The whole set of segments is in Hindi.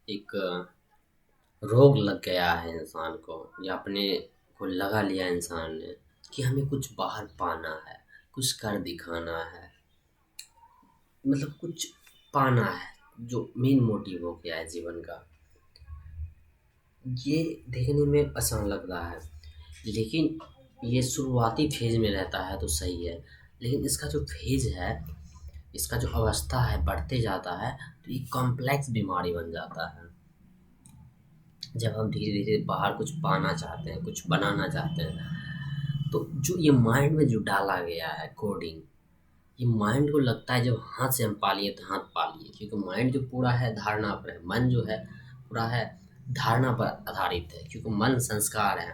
एक रोग लग गया है इंसान को, या अपने को लगा लिया इंसान ने कि हमें कुछ बाहर पाना है, कुछ कर दिखाना है, मतलब कुछ पाना है। जो मेन मोटिव हो गया है जीवन का, ये देखने में आसान लग रहा है, लेकिन ये शुरुआती फेज में रहता है तो सही है। लेकिन इसका जो फेज है, इसका जो अवस्था है, बढ़ते जाता है तो ये कॉम्प्लेक्स बीमारी बन जाता है। जब हम धीरे धीरे बाहर कुछ पाना चाहते हैं, कुछ बनाना चाहते हैं, तो जो ये माइंड में जो डाला गया है कोडिंग, ये माइंड को लगता है जब हाथ से हम पा लिए तो हाथ पा लिए, क्योंकि माइंड जो पूरा है धारणा पर है, मन जो है पूरा है धारणा पर आधारित है, क्योंकि मन संस्कार है,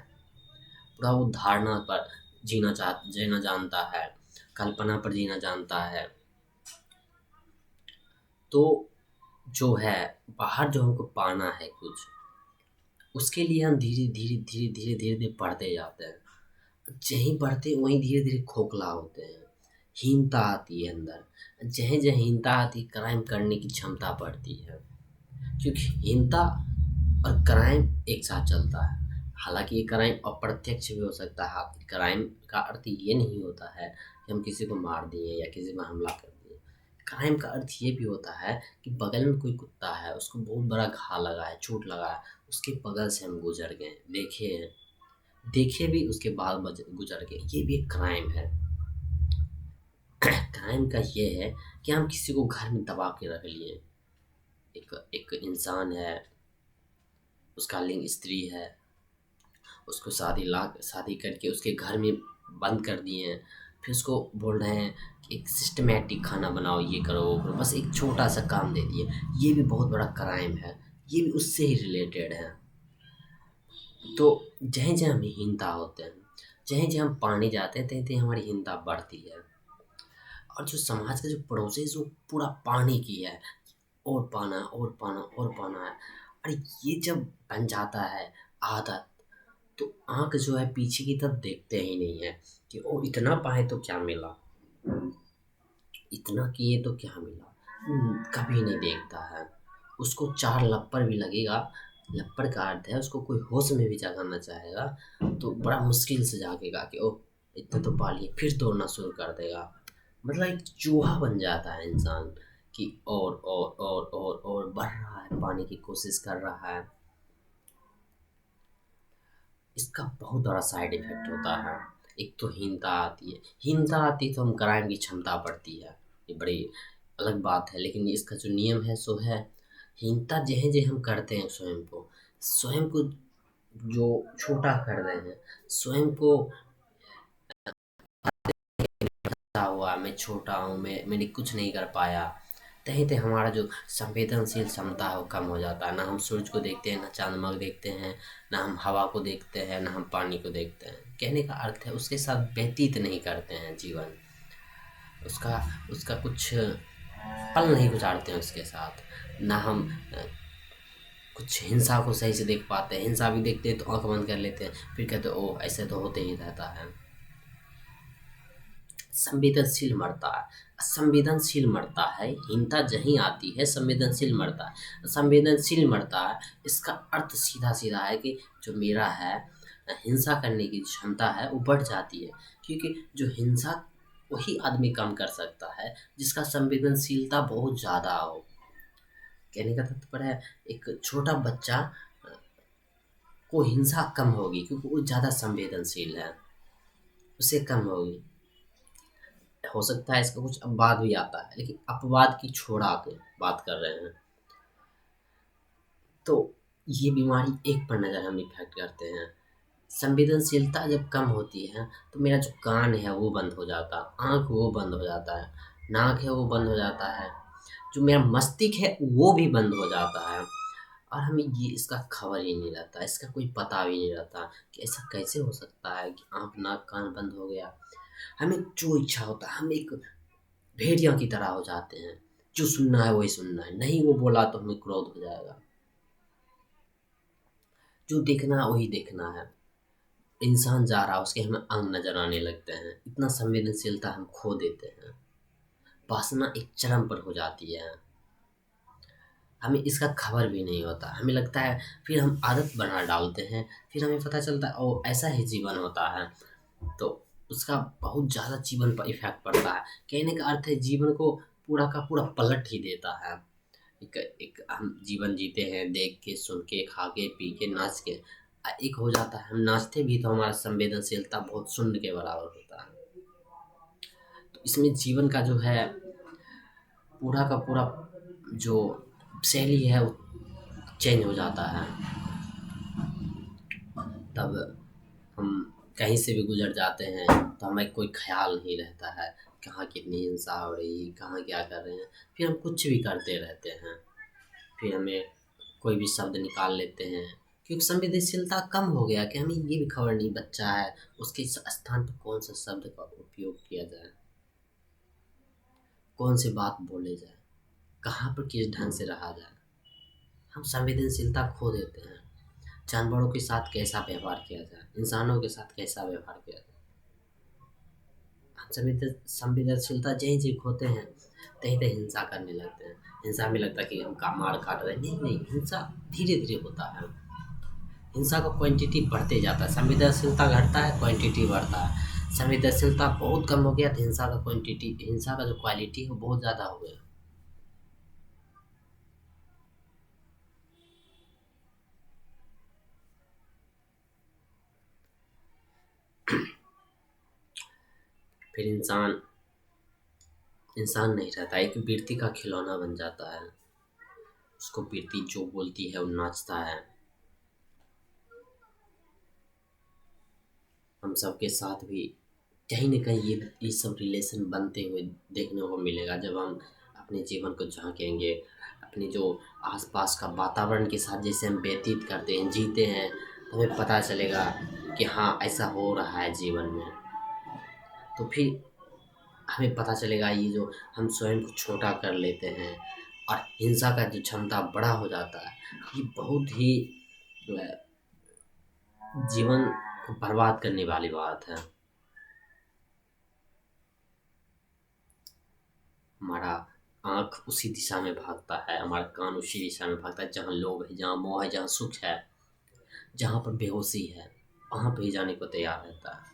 पूरा वो धारणा पर जीना जानता है, कल्पना पर जीना जानता है। तो जो है बाहर जो हमको पाना है कुछ, उसके लिए हम धीरे धीरे धीरे धीरे धीरे धीरे बढ़ते जाते हैं। जहीं बढ़ते वहीं धीरे धीरे खोखला होते हैं, हीनता आती है अंदर। जहीं जहीं हीनता आती है, क्राइम करने की क्षमता बढ़ती है, क्योंकि हीनता और क्राइम एक साथ चलता है। हालांकि ये क्राइम अप्रत्यक्ष भी हो सकता है। क्राइम का अर्थ ये नहीं होता है कि हम किसी को मार दिए या किसी पर हमला कर दिए। क्राइम का अर्थ ये भी होता है कि बगल में कोई कुत्ता है, उसको बहुत बड़ा घा लगा है, चोट लगा है, उसके बगल से हम गुजर गए, देखे हैं, देखे भी, उसके बाद गुजर गए, ये भी एक क्राइम है। क्राइम का ये है कि हम किसी को घर में दबा के रख लिए। एक एक इंसान है, उसका लिंग स्त्री है, उसको शादी करके उसके घर में बंद कर दिए हैं। फिर उसको बोल रहे हैं कि एक सिस्टमैटिक खाना बनाओ, ये करो वो करो, बस एक छोटा सा काम दे दिए। ये भी बहुत बड़ा क्राइम है, ये भी उससे ही रिलेटेड है। तो जहीं जहीं हम हीनता होते हैं, जहीं जहीं हम पाने जाते हैं, तहीं तहीं हमारी हीनता बढ़ती है। और जो समाज का जो प्रोसेस वो पूरा पाने की है, और पाना और पाना और पाना है। अरे ये जब बन जाता है आदत, तो आँख जो है पीछे की तरफ देखते ही नहीं है कि ओ इतना पाए तो क्या मिला, इतना किए तो क्या मिला। कभी नहीं देखता है। उसको 4 लप्पर भी लगेगा, लप्पर का अर्थ है उसको कोई होश में भी जगाना चाहेगा तो बड़ा मुश्किल से जागेगा कि ओह इतना तो पा लिए, फिर दौड़ना शुरू कर देगा। मतलब एक चूहा बन जाता है इंसान कि और बढ़ रहा है, पाने की कोशिश कर रहा है। इसका बहुत बड़ा साइड इफ़ेक्ट होता है। एक तो हीनता आती है, हीनता आती है तो हम क्राइम की क्षमता बढ़ती है, ये बड़ी अलग बात है। लेकिन इसका जो नियम है सो है, हीनता जहीं-जहीं हम करते हैं स्वयं को जो छोटा कर रहे हैं, स्वयं को "टा हुआ, मैं छोटा हूँ, मैंने कुछ नहीं कर पाया", तहीं-तहीं हमारा जो संवेदनशील क्षमता है वो कम हो जाता है। ना हम सूरज को देखते हैं, ना चंद्रमा को देखते हैं, ना हम हवा को देखते हैं, ना हम पानी को देखते हैं। कहने का अर्थ है उसके साथ व्यतीत नहीं करते हैं जीवन। उसका उसका कुछ पल नहीं गुज़ारते हैं उसके साथ। ना हम कुछ हिंसा को सही से देख पाते हैं। हिंसा भी देखते हैं तो आँख बंद कर लेते हैं, फिर कहते हैं ओह! ऐसे तो होते ही रहता है। संवेदनशील मरता है, संवेदनशील मरता है। हीनता जहीं आती है संवेदनशील मरता है, संवेदनशील मरता है। इसका अर्थ सीधा सीधा है कि जो मेरा है हिंसा करने की क्षमता है वो बढ़ जाती है, क्योंकि जो हिंसा वही आदमी कम कर सकता है जिसका संवेदनशीलता बहुत ज़्यादा हो। कहने का तात्पर्य है एक छोटा बच्चा को हिंसा कम होगी क्योंकि वो ज़्यादा संवेदनशील है, उसे कम होगी। हो सकता है इसका कुछ अपवाद भी आता है, लेकिन अपवाद की छोड़ा के बात कर रहे हैं। तो ये बीमारी एक पर नज़र हम इफ़ेक्ट करते हैं। संवेदनशीलता जब कम होती है तो मेरा जो कान है वो बंद हो जाता है, आँख वो बंद हो जाता है, नाक है वो बंद हो जाता है, जो मेरा मस्तिष्क है वो भी बंद हो जाता है। और हमें ये इसका खबर ही नहीं रहता, इसका कोई पता भी नहीं रहता कि ऐसा कैसे हो सकता है कि आँख, नाक, कान बंद हो गया। हमें जो इच्छा होता है, हम एक भेड़िया की तरह हो जाते हैं, जो सुनना है वही सुनना है, नहीं वो बोला तो हमें क्रोध हो जाएगा, जो देखना है वही देखना है। इंसान जा रहा है उसके हमें अंग नजर आने लगते हैं, इतना संवेदनशीलता हम खो देते हैं। वासना एक चरम पर हो जाती है। हमें इसका खबर भी नहीं होता, हमें लगता है, फिर हम आदत बना डालते हैं, फिर हमें पता चलता है ओ ऐसा ही जीवन होता है। तो उसका बहुत ज़्यादा जीवन पर इफ़ेक्ट पड़ता है। कहने का अर्थ है जीवन को पूरा का पूरा पलट ही देता है। एक एक हम जीवन जीते हैं देख के, सुन के, खा के, पी के, नाच के। एक हो जाता है हम नाचते भी तो हमारा संवेदनशीलता बहुत शून्य के बराबर होता है। तो इसमें जीवन का जो है पूरा का पूरा जो शैली है वो चेंज हो जाता है। तब हम कहीं से भी गुजर जाते हैं तो हमें कोई ख्याल नहीं रहता है कहाँ कितनी हिंसा हो रही, कहाँ क्या कर रहे हैं। फिर हम कुछ भी करते रहते हैं, फिर हमें कोई भी शब्द निकाल लेते हैं, क्योंकि संवेदनशीलता कम हो गया कि हमें ये भी खबर नहीं बच्चा है उसके स्थान पर कौन सा शब्द का उपयोग किया जाए, कौन सी बात बोले जाए, कहाँ पर किस ढंग से रहा जाए। हम संवेदनशीलता खो देते हैं। जानवरों के साथ कैसा व्यवहार किया जाए, इंसानों के साथ कैसा व्यवहार किया जाए, हम संवेदनशीलता जहीं जहीं खोते हैं तहीं तहीं हिंसा करने लगते हैं। हिंसा में लगता है कि हम का मार काट रहे हैं, नहीं नहीं, हिंसा धीरे धीरे होता है। हिंसा का क्वांटिटी बढ़ते जाता है, संवेदनशीलता घटता है, क्वांटिटी बढ़ता है। संवेदनशीलता बहुत कम हो गया तो हिंसा का क्वांटिटी, हिंसा का जो क्वालिटी है वो बहुत ज़्यादा हो गया। फिर इंसान इंसान नहीं रहता, एक विरती का खिलौना बन जाता है। उसको विरती जो बोलती है वो नाचता है। हम सबके साथ भी कहीं न कहीं ये सब रिलेशन बनते हुए देखने को मिलेगा जब हम अपने जीवन को झाँकेंगे। अपने जो आस-पास का वातावरण के साथ जैसे हम व्यतीत करते हैं, जीते हैं, तो हमें पता चलेगा कि हाँ, ऐसा हो रहा है जीवन में। तो फिर हमें पता चलेगा ये जो हम स्वयं को छोटा कर लेते हैं और हिंसा का जो क्षमता बड़ा हो जाता है, ये बहुत ही जो है जीवन को बर्बाद करने वाली बात है। हमारा आँख उसी दिशा में भागता है, हमारा कान उसी दिशा में भागता है जहाँ लोभ है, जहाँ मोह है, जहाँ सुख है, जहाँ पर बेहोशी है, वहाँ पे ही जाने को तैयार रहता है।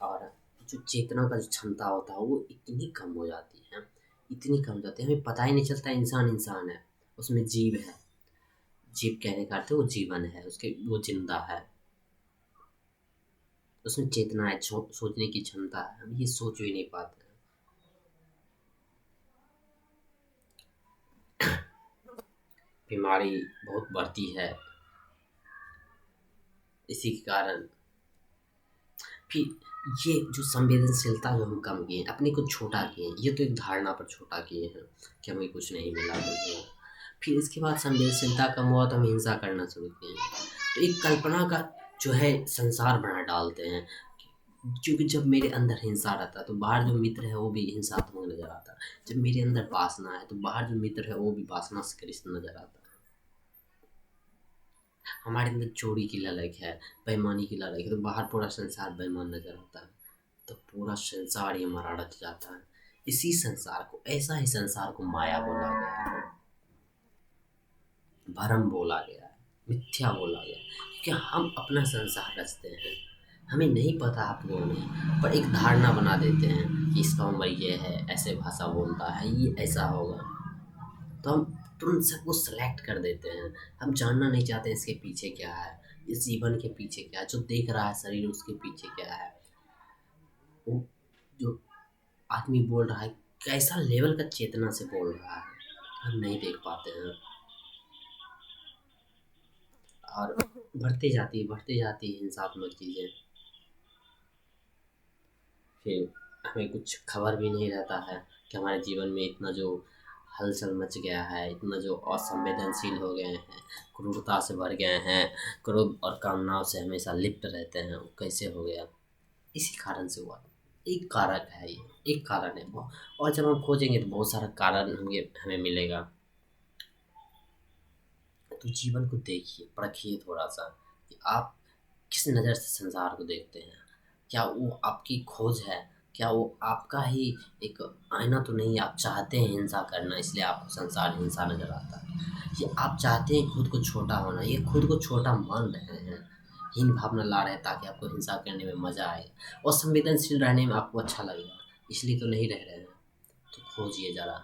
और जो चेतना का जो क्षमता होता है वो इतनी कम हो जाती है, इतनी कम हो जाती है, हमें पता ही नहीं चलता इंसान इंसान है, उसमें जीव है। जीव कहने का अर्थ है वो जीवन है, उसके वो जिंदा है, उसमें चेतना है, सोचने की क्षमता है, हम ये सोच भी नहीं पाते हैं। बीमारी बहुत बढ़ती है इसी के कारण। फिर ये जो संवेदनशीलता जो हम कम किए, अपने को छोटा किए, ये तो एक धारणा पर छोटा किए हैं कि हमें कुछ नहीं मिला, कुछ नहीं। फिर इसके बाद संवेदनशीलता कम हुआ तो हम हिंसा करना शुरू किए। तो एक कल्पना का जो है संसार बना डालते हैं, क्योंकि जब मेरे अंदर हिंसा रहता है तो बाहर जो मित्र है वो भी हिंसात्मक नजर आता है। जब मेरे अंदर वासना है तो बाहर जो मित्र है वो भी वासना से ग्रस्त नजर आता है। हमारे अंदर चोरी की ललक है, बेईमानी की ललक है, तो बाहर पूरा संसार बेईमान नजर आता है। तो पूरा संसार ही हमारा रच जाता है। इसी संसार को, ऐसा ही संसार को माया बोला गया है, भरम बोला गया है, मिथ्या बोला गया है, क्योंकि हम अपना संसार रचते हैं। हमें नहीं पता आप कौन है, पर एक धारणा बना देते हैं कि इसका उम्र ये है, ऐसे भाषा बोलता है, ये ऐसा होगा, तो हम तुरंत सबको सेलेक्ट कर देते हैं। हम जानना नहीं चाहते इसके पीछे क्या है, इस जीवन के पीछे क्या है, जो देख रहा है शरीर उसके पीछे क्या है, वो जो आदमी बोल रहा है कैसा लेवल का चेतना से बोल रहा है, हम नहीं देख पाते हैं। और बढ़ती जाती है हिंसात्मक चीज़ें। फिर हमें कुछ खबर भी नहीं रहता है कि हमारे जीवन में इतना जो हलचल मच गया है, इतना जो असंवेदनशील हो गए हैं, क्रूरता से भर गए हैं, क्रोध और कामनाओं से हमेशा लिप्त रहते हैं, वो कैसे हो गया? इसी कारण से हुआ। एक कारक है ये, एक कारण है वो। और जब हम खोजेंगे तो बहुत सारा कारण हमें हमें मिलेगा। तो जीवन को देखिए, परखिए थोड़ा सा कि आप किस नज़र से संसार को देखते हैं। क्या वो आपकी खोज है? क्या वो आपका ही एक आईना तो नहीं? आप चाहते हैं हिंसा करना, इसलिए आपको संसार हिंसा नज़र आता है। ये आप चाहते हैं खुद को छोटा होना, ये खुद को छोटा मान रहे हैं, हीन भावना ला रहे हैं ताकि आपको हिंसा करने में मज़ा आए और संवेदनशील रहने में आपको अच्छा लगेगा, इसलिए तो नहीं रह रहे हैं। तो खोजिए ज़रा।